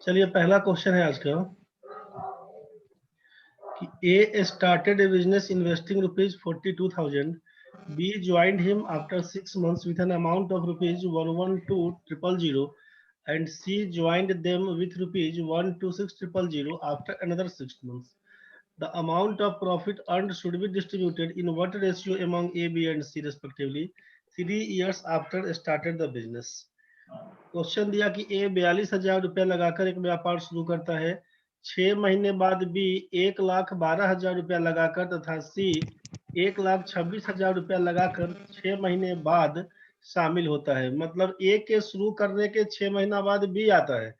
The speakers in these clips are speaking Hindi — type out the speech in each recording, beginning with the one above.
चलिए पहला क्वेश्चन है आज का कि A started a business investing rupees 42,000. B joined him after 6 months with an amount of rupees 112,000 and C joined them with rupees 126,000 after another 6 months. The amount of profit earned should be distributed in what ratio among A, B and C respectively 3 years after started the business. Question दिया कि ए 42,000 रुपया लगाकर एक व्यापार शुरू करता है, 6 महीने बाद बी 1,12,000 रुपया लगाकर तथा सी 1,26,000 रुपया लगाकर 6 महीने बाद शामिल होता है। मतलब ए के शुरू करने के 6 महीना बाद बी आता है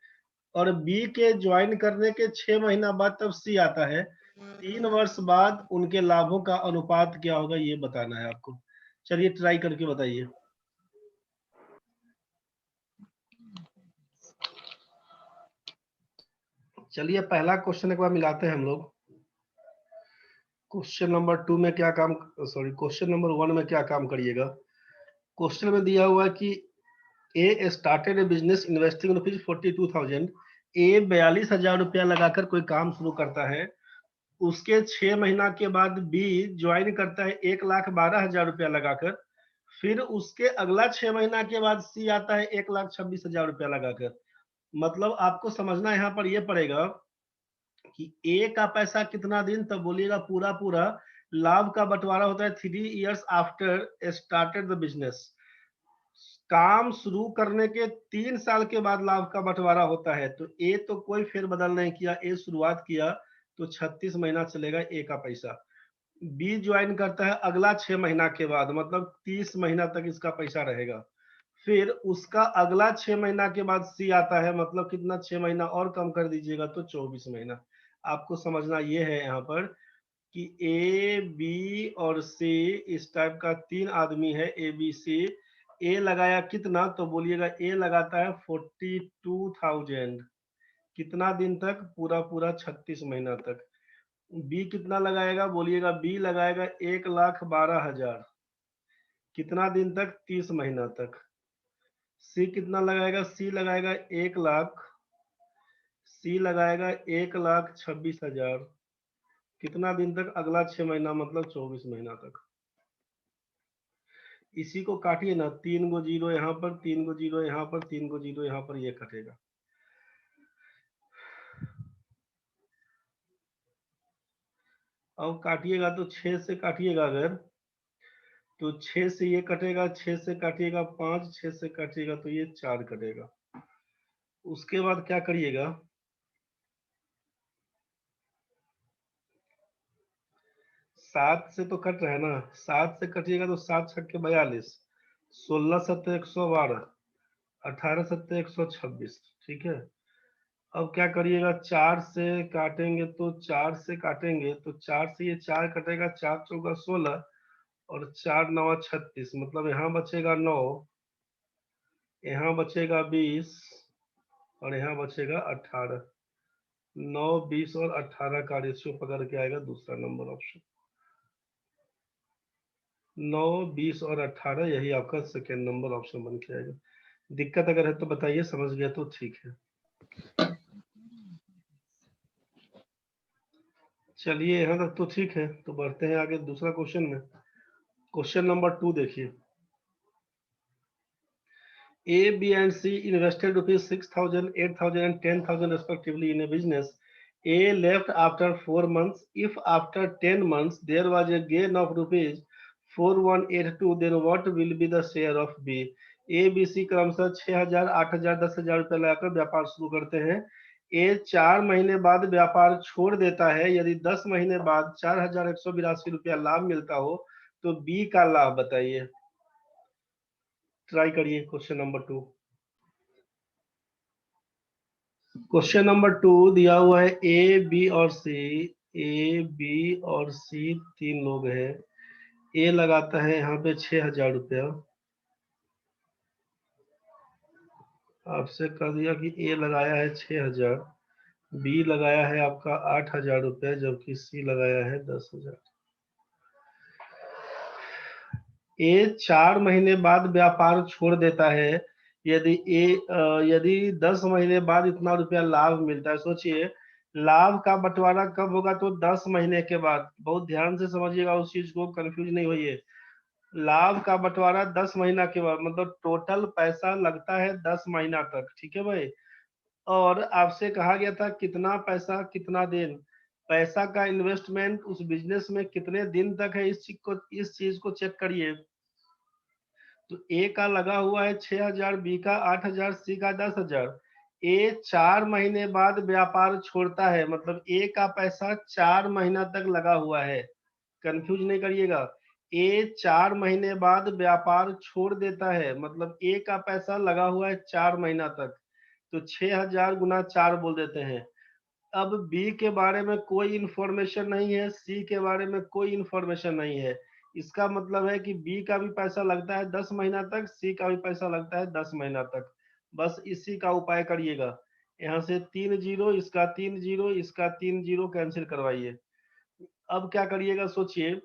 और बी के ज्वाइन करने के 6 महीना बाद तब सी आता है। 3 वर्ष बाद उनके लाभों का अनुपात क्या होगा ये बताना है आपको। चलिए ट्राई करके बताइए। चलिए पहला क्वेश्चन एक बार मिलाते हैं हम लोग। क्वेश्चन नंबर 2 में क्या काम, सॉरी क्वेश्चन नंबर 1 में क्या काम करिएगा। क्वेश्चन में दिया हुआ है कि A started a business investing rupees 42,000. A 42,000 रुपया लगाकर कोई काम शुरू करता है, उसके 6 महीना के बाद बी ज्वाइन करता है 1,12,000 रुपया लगाकर, फिर उसके अगला 6 महीना के बाद सी आता है 1,26,000 रुपया लगाकर। मतलब आपको समझना यहाँ पर यह पड़ेगा कि ए का पैसा कितना दिन, तब बोलिएगा पूरा पूरा। लाभ का बंटवारा होता है 3 years after started the business. काम शुरू करने के 3 साल के बाद लाभ का बंटवारा होता है। तो ए तो कोई फेरबदल नहीं किया, ए शुरुआत किया तो 36 महीना चलेगा ए का पैसा। बी ज्वाइन करता है अगला 6 महीना के बाद, मतलब 30 महीना तक इसका पैसा रहेगा। फिर उसका अगला 6 महीना के बाद सी आता है, मतलब कितना, 6 महीना और कम कर दीजिएगा तो 24 महीना। आपको समझना ये है यहाँ पर कि ए बी और सी इस टाइप का 3 आदमी है, ए बी सी। ए लगाया कितना, तो बोलिएगा ए लगाता है 42,000। कितना दिन तक, पूरा पूरा 36 महीना तक। बी कितना लगाएगा, बोलिएगा बी लगाएगा 1,12,000। कितना दिन तक, 30 महीना तक। सी कितना लगाएगा, सी लगाएगा 1,00,000। सी लगाएगा 1,26,000। कितना दिन तक, अगला 6 महीना मतलब 24 महीना तक। इसी को काटिए ना, 3 गो जीरो यहाँ पर, 3 गो जीरो यहाँ पर, 3 गो जीरो यहाँ पर, ये कटेगा। अब काटिएगा तो 6 से काटिएगा अगर, तो 6 से ये कटेगा, 6 से काटिएगा 5, 6 से काटिएगा तो ये 4 कटेगा। उसके बाद क्या करिएगा, 7 से तो कट रहा है ना, 7 से कटिएगा तो 7 छक्के 42, 16 सत्ते 112, 18 सत्ते 126। ठीक है। अब क्या करिएगा, 4 से काटेंगे तो 4 से काटेंगे तो 4 से ये 4 कटेगा, 4 चौका 16 और 4 नवा 36, मतलब यहाँ बचेगा 9, यहाँ बचेगा 20 और यहाँ बचेगा 18। 9, 20 और 18 का रेशियो पकड़ के आएगा दूसरा नंबर ऑप्शन। 9, 20 और 18, यही आपका सेकेंड नंबर ऑप्शन बन के आएगा। दिक्कत अगर है तो बताइए, समझ गया तो ठीक है। चलिए यहाँ तक तो ठीक है, तो बढ़ते हैं आगे दूसरा क्वेश्चन में। क्वेश्चन नंबर 2 देखिए। A, B and C invested rupees 6,000, 8,000 and 10,000 respectively in a business. A left after 4 months. If after 10 months there was a gain of rupees 4,182, then what will be the share of B? A, B, C क्रमशः 6,000, 8,000, 10,000 रुपये लगाकर व्यापार शुरू करते हैं। ए 4 महीने बाद व्यापार छोड़ देता है। यदि 10 महीने बाद 4,182 रुपया लाभ मिलता हो तो बी का लाभ बताइए। ट्राई करिए क्वेश्चन नंबर 2। क्वेश्चन नंबर 2 दिया हुआ है ए बी और सी। ए बी और सी 3 लोग हैं। ए लगाता है यहाँ पे 6,000 रुपया। आपसे कह दिया कि ए लगाया है 6,000, बी लगाया है आपका 8,000 रुपया, जबकि सी लगाया है 10,000। ए 4 महीने बाद व्यापार छोड़ देता है। यदि 10 महीने बाद इतना रुपया लाभ मिलता है, सोचिए लाभ का बंटवारा कब होगा, तो 10 महीने के बाद। बहुत ध्यान से समझिएगा, उस चीज को कंफ्यूज नहीं होइए। लाभ का बंटवारा 10 महीना के बाद, मतलब टोटल पैसा लगता है 10 महीना तक, ठीक है भाई। और आपसे कहा गया था कितना पैसा कितना दिन, पैसा का इन्वेस्टमेंट उस बिजनेस में कितने दिन तक है, इस चीज को चेक करिए। तो ए का लगा हुआ है 6,000, बी का 8,000, सी का 10,000। ए 4 महीने बाद व्यापार छोड़ता है, मतलब ए का पैसा 4 महीना तक लगा हुआ है, कंफ्यूज नहीं करिएगा। ए 4 महीने बाद व्यापार छोड़ देता है, मतलब ए का पैसा लगा हुआ है 4 महीना तक, तो 6,000 गुना 4 बोल देते हैं। अब बी के बारे में कोई इंफॉर्मेशन नहीं है, सी के बारे में कोई इंफॉर्मेशन नहीं है। इसका मतलब है कि बी का भी पैसा लगता है 10 महीना तक, सी का भी पैसा लगता है 10 महीना तक। बस इसी का उपाय करिएगा। यहाँ से 3 जीरो, इसका 3 जीरो, इसका 3 जीरो कैंसिल करवाइए। अब क्या करिएगा सोचिए।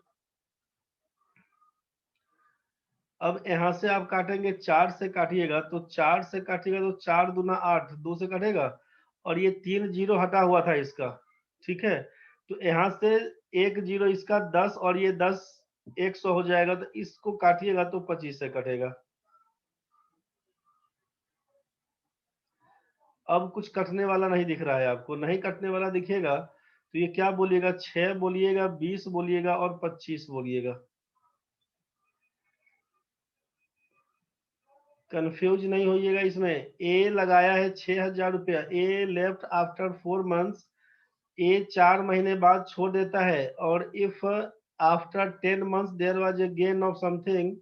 अब यहाँ से आप काटेंगे, 4 से काटिएगा, तो 4 से काटिएगा तो 4 दूना 8, 2 से कटेगा, और ये 3 जीरो हटा हुआ था इसका, ठीक है। तो यहाँ से 1 जीरो, इसका 10, और ये 10 100 हो जाएगा, तो इसको काटिएगा तो 25 से कटेगा। अब कुछ कटने वाला नहीं दिख रहा है आपको, नहीं कटने वाला दिखेगा तो ये क्या बोलिएगा, 6 बोलिएगा, 20 बोलिएगा, और 25 बोलिएगा। कंफ्यूज नहीं होइएगा इसमें। ए लगाया है 6,000 रुपया, A left after 4 months, A 4 महीने बाद छोड़ देता है, और if after 10 months there was a gain of something,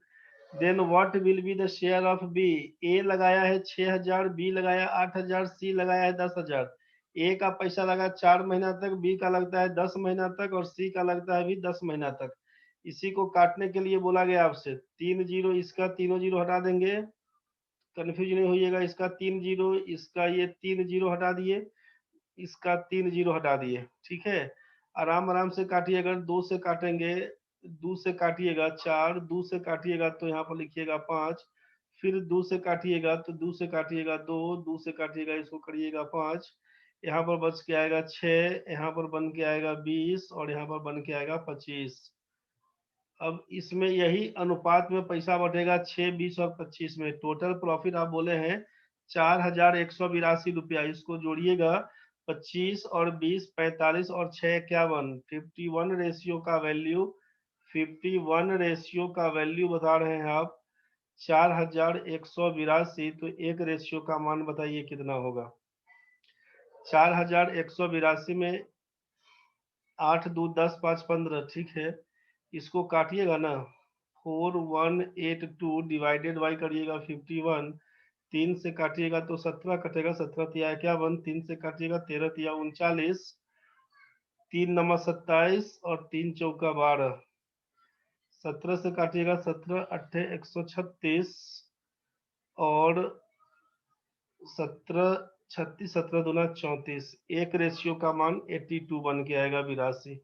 then what will be the share of B. A लगाया है 6,000, बी लगाया 8,000, सी लगाया है 10,000। ए का पैसा लगा 4 महीना तक, बी का लगता है 10 महीना तक, और सी का लगता है भी 10 महीना तक। इसी को काटने के लिए बोला गया आपसे। 3 जीरो, इसका तीनों जीरो हटा देंगे, कंफ्यूज नहीं होइएगा। इसका 3 जीरो, इसका ये 3 जीरो हटा दिए, इसका 3 जीरो हटा दिए, ठीक है। आराम आराम से काटिए, अगर 2 से काटेंगे, 2 से काटिएगा 4, 2 से काटिएगा तो यहाँ पर लिखिएगा 5, फिर 2 से काटिएगा तो 2 से काटिएगा 2, 2 से काटिएगा इसको करिएगा 5, यहाँ पर बच के आएगा 6, यहाँ पर बन के आएगा 20, और यहाँ पर बन के आएगा 25। अब इसमें यही अनुपात में पैसा बटेगा, 6, 20 और 25 में। टोटल प्रॉफिट आप बोले हैं 4,182 रुपया, इसको जोड़िएगा, 25 और 20 45, और 6 51, 51 रेशियो का वैल्यू, 51 रेशियो का वैल्यू बता रहे हैं आप 4,182। तो एक रेशियो का मान बताइए कितना होगा। 4,182 में 8 2 10 5 15, ठीक है। इसको काटिएगा ना, 4182 डिवाइडेड बाई करिएगा 51, 3 से काटिएगा तो 17 कटेगा, 17 तिया 51, 3 से काटिएगा 13 तिया 39, 3 नंबर 27, और 3 चौका 12, 17 से काटिएगा 17 अट्ठे 136, और 17 36, 17 दूना 34, एक रेशियो का मान 82 बन के आएगा, 82।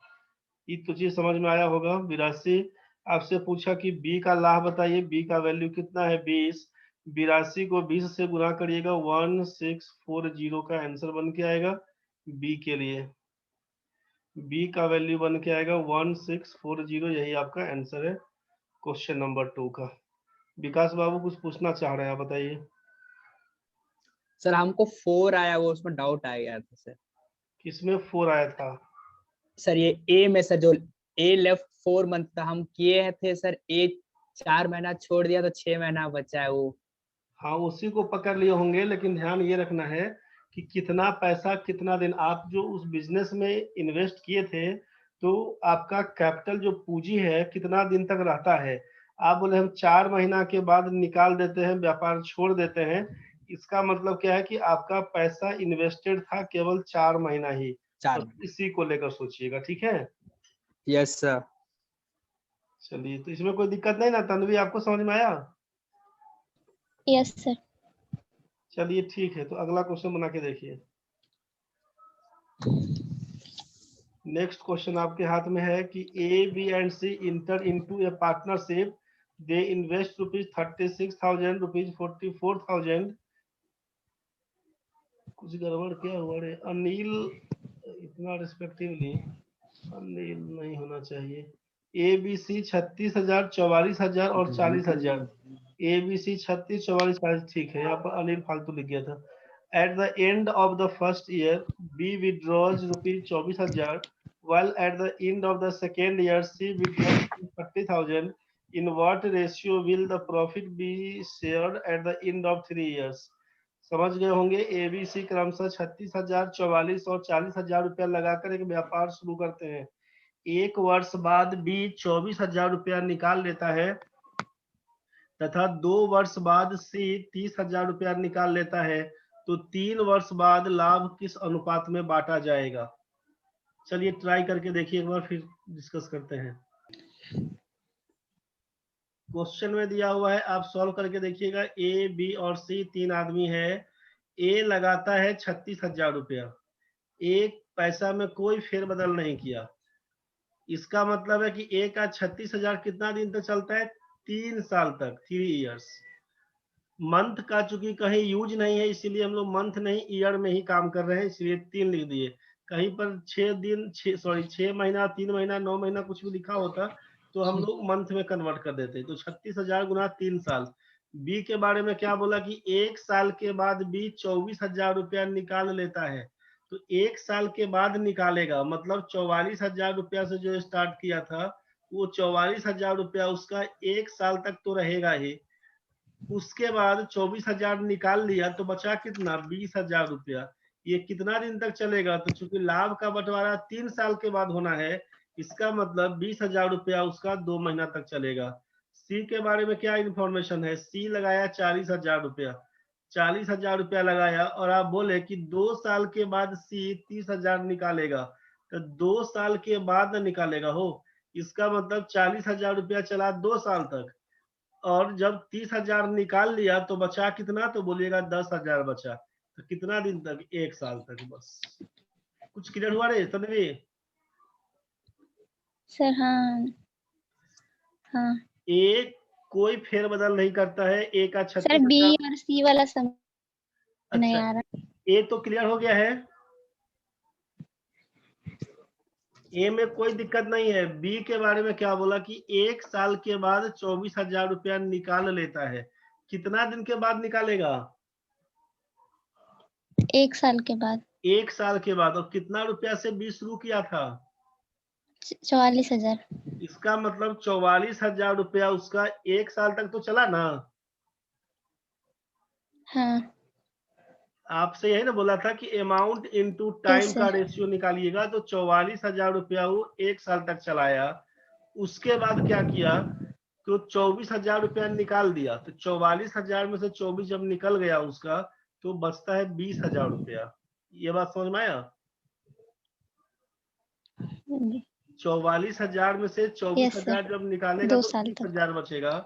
ये तो चीज समझ में आया होगा, 82। आपसे पूछा कि बी का लाभ बताइए, बी का वैल्यू कितना है 20, 82 को 20 से गुणा करिएगा, 1640 का आंसर बन के आएगा बी के लिए। बी का वैल्यू बन के आएगा 1640, यही आपका आंसर है क्वेश्चन नंबर 2 का। विकास बाबू कुछ पूछना चाह रहे हैं, आप बताइए। सर हमको 4 आया, वो उसमें डाउट आ गया था सर। किसमें 4 आया था? सर ये ए में सर, जो ए लेफ्ट 4 मंथ था, हम किए थे सर, ए 4 महीना छोड़ दिया तो 6 महीना बचा है वो। हाँ, उसी को पकड़ लिए होंगे, लेकिन ध्यान ये रखना है कि कितना पैसा कितना दिन आप जो उस बिजनेस में इन्वेस्ट किए थे, तो आपका कैपिटल जो पूंजी है कितना दिन तक रहता है। आप बोले हम 4 महीना के बाद निकाल देते हैं, व्यापार छोड़ देते हैं, इसका मतलब क्या है कि आपका पैसा इन्वेस्टेड था केवल 4 महीना ही। 4 बस महीना। इसी को लेकर सोचिएगा, ठीक है। Yes sir. चलिए, तो इसमें कोई दिक्कत नहीं ना, तन्वी आपको समझ में आया? Yes sir. चलिए ठीक है, तो अगला क्वेश्चन बना के देखिए। नेक्स्ट क्वेश्चन आपके हाथ में है कि A B and C enter into a partnership they invest rupees 36,000, rupees 44,000। कुछ गड़बड़ क्या हुआ रे अनिल, इतना रिस्पेक्टिवली अनिल नहीं होना चाहिए। ABC 36,000, 44,000 और 40,000। ABC 36, 44, 40 ठीक है, यहाँ पर अनिल फालतू लिख गया था। At the end of the first year, B withdraws rupees 24,000, while at the end of the second year, C withdraws 30,000. In what ratio will the profit be shared at the end of 3 years? समझ गए होंगे। ABC क्रमशः 36,000, 44 और 40,000 रुपया लगाकर एक व्यापार शुरू करते हैं। एक वर्ष बाद B 24,000 रुपया निकाल लेता है तथा 2 वर्ष बाद C 30,000 रुपया निकाल लेता है, तो 3 वर्ष बाद लाभ किस अनुपात में बांटा जाएगा? चलिए ट्राई करके देखिए एक बार, फिर डिस्कस करते हैं। क्वेश्चन में दिया हुआ है, आप सॉल्व करके देखिएगा। A, B और C 3 आदमी है। A लगाता है 36,000 रुपया, एक पैसा में कोई फेरबदल नहीं किया। इसका मतलब है कि A का 36,000 कितना दिन तक चलता है? 3 साल तक, 3 इयर्स। मंथ का चूंकि कहीं यूज नहीं है, इसीलिए हम लोग मंथ नहीं ईयर में ही काम कर रहे हैं, इसलिए 3 लिख दिए। कहीं पर 6 दिन 6 महीना, 3 महीना, 9 महीना कुछ भी लिखा होता तो हम लोग मंथ में कन्वर्ट कर देते। तो 36,000 गुना 3 साल। बी के बारे में क्या बोला कि 1 साल के बाद बी 24,000 रुपया निकाल लेता है। तो 1 साल के बाद निकालेगा, मतलब 44,000 रुपया से जो स्टार्ट किया था वो 44,000 रुपया उसका 1 साल तक तो रहेगा ही। उसके बाद 24,000 निकाल लिया तो बचा कितना? 20,000 रुपया। ये कितना दिन तक चलेगा? तो चूंकि लाभ का बंटवारा 3 साल के बाद होना है, इसका मतलब 20,000 रुपया उसका 2 महीना तक चलेगा। सी के बारे में क्या इंफॉर्मेशन है? सी लगाया 40,000 रुपया, 40,000 रुपया लगाया और आप बोले कि 2 साल के बाद सी 30,000 निकालेगा, तो 2 साल के बाद निकालेगा हो। इसका मतलब 40,000 रुपया चला 2 साल तक, और जब 30,000 निकाल लिया तो बचा कितना? तो बोलिएगा 10,000 बचा। तो कितना दिन तक? 1 साल तक। बस कुछ क्लियर हुआ रे तन्वी? सर हाँ हाँ एक कोई फेरबदल नहीं करता है। ए का सर 36,000। बी और सी वाला समझ नहीं अच्छा, आ रहा। ए तो क्लियर हो गया है, ए में कोई दिक्कत नहीं है। बी के बारे में क्या बोला कि 1 साल के बाद 24,000 रुपया निकाल लेता है। कितना दिन के बाद निकालेगा? 1 साल के बाद। 1 साल के बाद। और कितना रुपया से बी शुरू किया था? 44,000। इसका मतलब 44,000 रुपया उसका 1 साल तक तो चला ना। हाँ आपसे यही ना बोला था कि अमाउंट इनटू यस टाइम का सर। रेशियो निकालिएगा। तो 44,000 रुपया वो 1 साल तक चलाया। उसके बाद क्या किया? तो 24,000 रुपया निकाल दिया। तो 44,000 में से 24 जब निकल गया उसका, तो बचता है 20,000 रुपया। ये बात समझ में आया? 44,000 में से यस 24,000 सर। जब निकालेगा 2 तो साल तक। 20,000 बचेगा।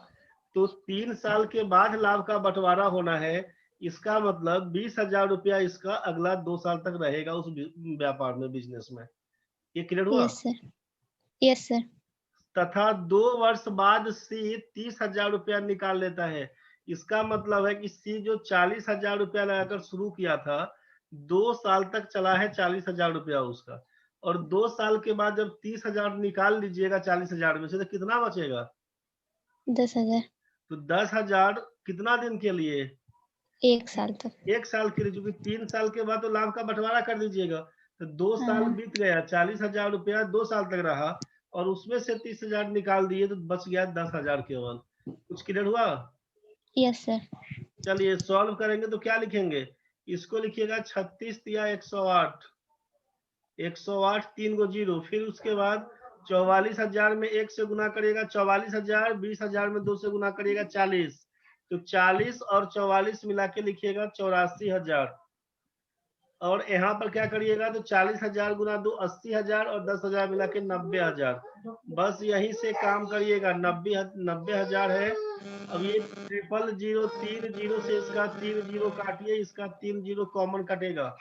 तो 3 साल के बाद लाभ का बंटवारा होना है। इसका मतलब 20,000 रुपया इसका अगला 2 साल तक रहेगा उस व्यापार में, बिजनेस में। ये क्लियर हुआ? Yes sir. Yes sir. तथा 2 वर्ष बाद सी 30,000 रुपया निकाल लेता है। इसका मतलब है कि सी जो 40,000 रुपया लगाकर शुरू किया था, 2 साल तक चला है 40,000 रुपया उसका। और 2 साल के बाद जब 30,000 निकाल लीजिएगा 40,000 में से, तो कितना बचेगा? 10,000। तो 10,000 कितना दिन के लिए? 1 साल तक। 1 साल के लिए, क्योंकि 3 साल के बाद तो लाभ का बंटवारा कर दीजिएगा। तो 2 साल हाँ बीत गया, 40,000 रुपया 2 साल तक रहा, और उसमें से 30,000 निकाल दिए तो बच गया 10,000 केवल। कुछ क्लियर हुआ? Yes sir. चलिए सॉल्व करेंगे तो क्या लिखेंगे? इसको लिखिएगा 36 या 108, 108 3 गो 0। फिर उसके बाद 44,000 में 1 से गुना करिएगा 44,000, 20,000 में 2 से गुना करिएगा 40। तो 40 और 44 मिला के लिखिएगा 84,000। और यहाँ पर क्या करिएगा? तो 40,000 गुना 2 80,000 और 10,000 मिला के 90,000। बस यहीं से काम करिएगा। 90,000 है। अब ये 000, 3 जीरो से इसका 3 जीरो काटिए, इसका 3 जीरो कॉमन कटेगा।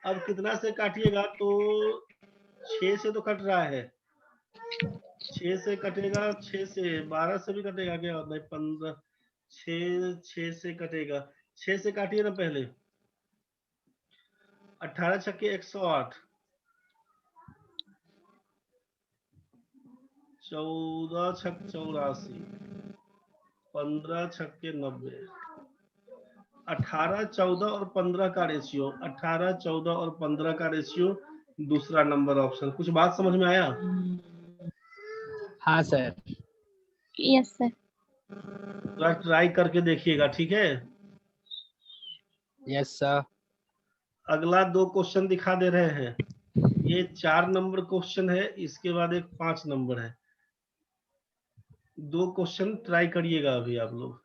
अब कितना से काटिएगा? तो 6 से तो कट रहा है। 6 से कटेगा, 6 से 12 से भी कटेगा क्या? नहीं 15, 6 से कटेगा, 6 से काटिए ना पहले। 18 छक्के 108, 14 छक 84, 15 छक्के 90, 18, 14 और 15 का रेशियो, 18, 14 और 15 का रेशियो, दूसरा नंबर ऑप्शन। कुछ बात समझ में आया? हाँ सर। Yes sir. थोड़ा ट्राई करके देखिएगा, ठीक है? Yes sir. अगला 2 क्वेश्चन दिखा दे रहे हैं। ये 4 नंबर क्वेश्चन है, इसके बाद एक 5 नंबर है। 2 क्वेश्चन ट्राई करिएगा अभी आप लोग।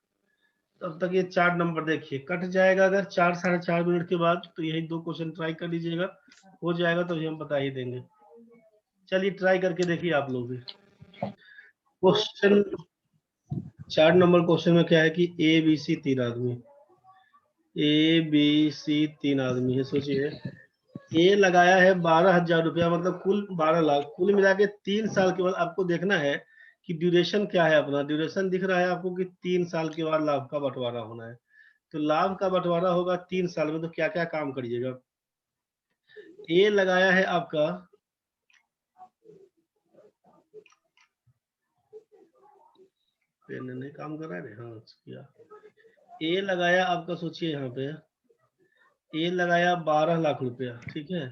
तब तक ये 4 नंबर देखिए, कट जाएगा अगर 4 साढ़े 4 मिनट के बाद तो यही 2 क्वेश्चन ट्राई कर लीजिएगा, हो जाएगा तो हम बता ही देंगे। चलिए ट्राई करके देखिए आप लोग भी। क्वेश्चन 4 नंबर क्वेश्चन में क्या है कि ए बी सी 3 आदमी, ए बी सी 3 आदमी है। सोचिए ए लगाया है 12,000 रुपया, मतलब कुल 12 लाख, कुल मिला के 3 साल के बाद आपको देखना है कि ड्यूरेशन क्या है। अपना ड्यूरेशन दिख रहा है आपको कि 3 साल के बाद लाभ का बंटवारा होना है। तो लाभ का बंटवारा होगा 3 साल में, तो क्या क्या काम करिएगा। ए लगाया है आपका, पेन नहीं काम कर रहा है, हाँ किया। ए लगाया आपका, सोचिए यहाँ पे ए लगाया 12 लाख रुपया, ठीक है?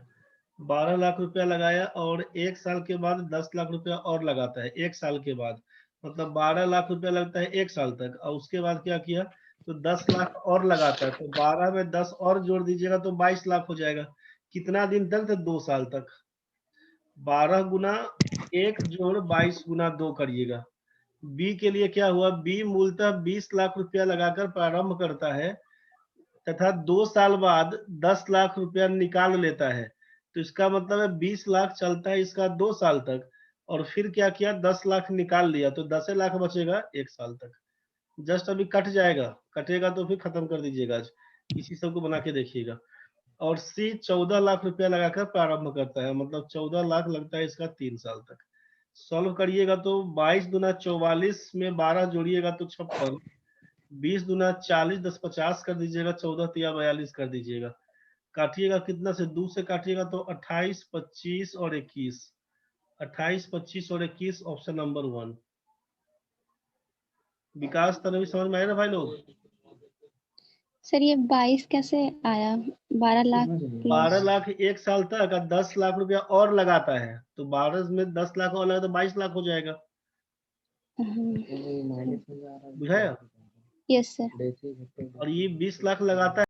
12 लाख रुपया लगाया और 1 साल के बाद 10 लाख रुपया और लगाता है। 1 साल के बाद मतलब 12 लाख रुपया लगता है 1 साल तक, और उसके बाद क्या किया तो 10 लाख और लगाता है। तो 12 में 10 और जोड़ दीजिएगा तो 22 लाख हो जाएगा। कितना दिन तक? तो 2 साल तक। 12 गुना 1 जोड़ 22 गुना 2 करिएगा। बी के लिए क्या हुआ, बी मूलतः 20 लाख रुपया लगाकर प्रारंभ करता है तथा 2 साल बाद 10 लाख रुपया निकाल लेता है। तो इसका मतलब है 20 लाख चलता है इसका 2 साल तक, और फिर क्या किया 10 लाख निकाल लिया, तो 10 लाख बचेगा 1 साल तक। जस्ट अभी कट जाएगा, कटेगा तो फिर खत्म कर दीजिएगा आज, इसी सब को बना के देखिएगा। और सी 14 लाख रुपया लगाकर प्रारंभ करता है, मतलब 14 लाख लगता है इसका 3 साल तक। सॉल्व करिएगा तो 22 दुना 44 में 12 जोड़िएगा तो 56, 20 दुना 40, 10 50 कर दीजिएगा, 14 तिया 42 कर दीजिएगा। काटिएगा कितना से, 2 से काटिएगा तो 28, 25 और 21, 28, 25 और 21, ऑप्शन नंबर 1। विकास तनवी समझ में आया ना भाई लोग? सर ये 22 कैसे आया? 12 लाख 12 लाख 1 साल तक, 10 लाख रुपया और लगाता है, तो 12 में 10 लाख और लगा तो 22 लाख हो जाएगा। बुझाया? Yes sir. और ये 20 लाख लगाता है